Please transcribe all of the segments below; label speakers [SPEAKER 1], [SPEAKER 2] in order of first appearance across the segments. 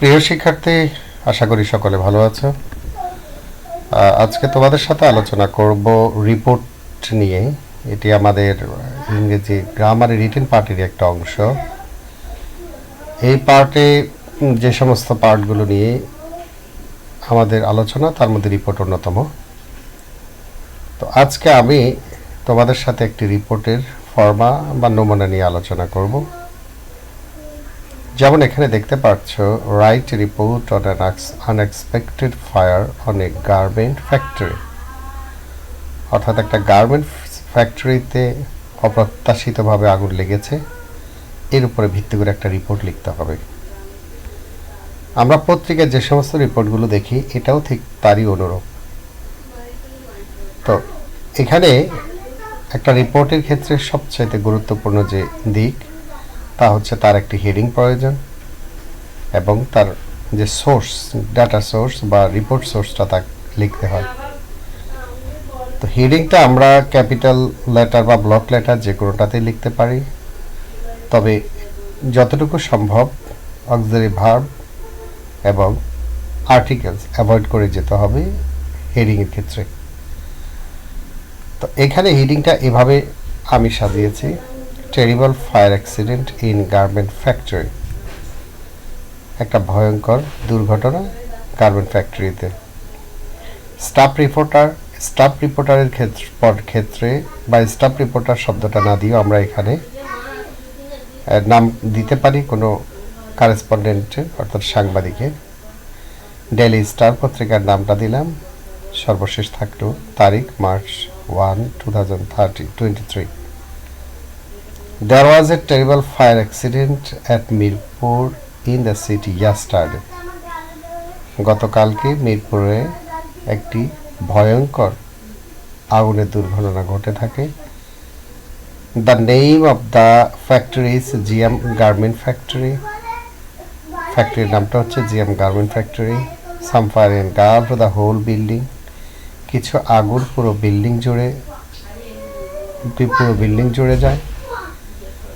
[SPEAKER 1] প্রিয় শিক্ষার্থী, আশা করি সকলে ভালো আছো। আজকে তোমাদের সাথে আলোচনা করব রিপোর্ট নিয়ে। এটি আমাদের ইংরেজি গ্রামারের রিটেন পার্টের একটা অংশ। এই পার্টে যে সমস্ত পার্টগুলো নিয়ে আমাদের আলোচনা, তার মধ্যে রিপোর্ট অন্যতম। তো আজকে আমি তোমাদের সাথে একটি রিপোর্টের ফর্মা বা নমুনা নিয়ে আলোচনা করব। যেমন এখানে দেখতে পাচ্ছ, write report on an unexpected fire on a garment factory. অর্থাৎ একটা গার্মেন্ট ফ্যাক্টরিতে অপ্রত্যাশিতভাবে আগুন লেগেছে, এর উপরে ভিত্তি করে একটা রিপোর্ট লিখতে হবে। আমরা পত্রিকায় যে সমস্ত রিপোর্টগুলো দেখি, এটাও ঠিক তারই অনুরূপ। তো এখানে একটা রিপোর্টের ক্ষেত্রে সবচাইতে গুরুত্বপূর্ণ যে দিক, তা হচ্ছে তার একটি হেডিং প্রয়োজন এবং তার যে সোর্স, ডাটা সোর্স বা রিপোর্ট সোর্সটা তা লিখতে হয়। তো হেডিংটা আমরা ক্যাপিটাল লেটার বা ব্লক লেটার যে কোনোটাতেই লিখতে পারি, তবে যতটুকু সম্ভব অক্সিলারি ভার্ব এবং আর্টিকেলস অ্যাভয়েড করে যেতে হবে হেডিংয়ের ক্ষেত্রে। তো এখানে হেডিংটা এভাবে আমি সাজিয়েছি, terrible fire accident in garment factory. একটা ভয়ঙ্কর দুর্ঘটনা গার্মেন্ট ফ্যাক্টরিতে। স্টাফ রিপোর্টারের ক্ষেত্রে বা স্টাফ রিপোর্টার শব্দটা না দিয়েও আমরা এখানে নাম দিতে পারি কোনো কারেসপন্ডেন্টের, অর্থাৎ সাংবাদিকের। ডেইলি স্টার পত্রিকার নামটা দিলাম। সর্বশেষ থাকলো তারিখ March 1, 2023। There was a terrible fire accident at Mirpur in the city yesterday. গতকালকে মিরপুরে একটি ভয়ঙ্কর আগুনের দুর্ঘটনা ঘটে থাকে। The name of the factory is GM Garment Factory. ফ্যাক্টরির নামটা হচ্ছে GM Garment Factory. Some fire engulfed the whole building. কিছু আগুন পুরো বিল্ডিং জুড়ে যায়।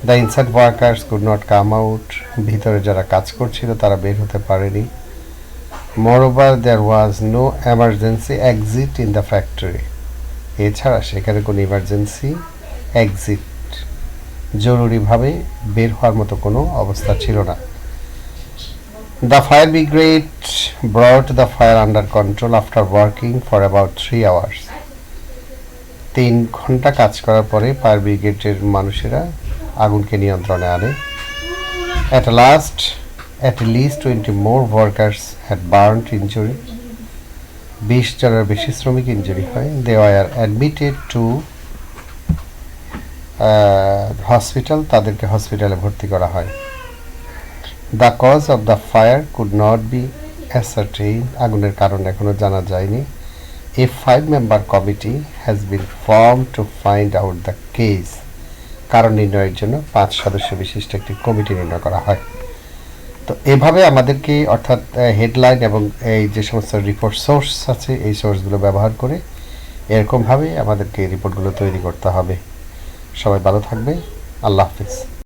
[SPEAKER 1] The inside workers could not come out. ভিতরে যারা কাজ করছিল তারা বের হতে পারেনি। Moreover, there was no emergency exit in the factory. এছাড়া সেখানে কোনো ইমার্জেন্সি এক্সিট, জরুরিভাবে বের হওয়ার মতো কোনো অবস্থা ছিল না। The fire brigade brought the fire under control after working for about 3 hours. 3 ঘন্টা কাজ করার পরে ফায়ার ব্রিগেডের মানুষেরা আগুনকে নিয়ন্ত্রণে আনে। At least 20 more workers had burnt injury. 20 জনের বেশি শ্রমিক ইনজুরি হয়। They were admitted to hospital. তাদেরকে হসপিটালে ভর্তি করা হয়। The cause of the fire could not be ascertained. আগুনের কারণ এখনো জানা যায়নি। A 5-member committee has been formed to find out the cause. কারণ নির্ণয়ের জন্য 5 সদস্য বিশিষ্ট একটি কমিটি নির্ণয় করা হয়। তো এভাবে আমাদেরকে, অর্থাৎ হেডলাইন এবং এই যে সমস্ত রিপোর্ট সোর্স আছে, এই সোর্সগুলো ব্যবহার করে এরকমভাবে আমাদেরকে রিপোর্টগুলো তৈরি করতে হবে। সবাই ভালো থাকবে। আল্লাহ হাফিজ।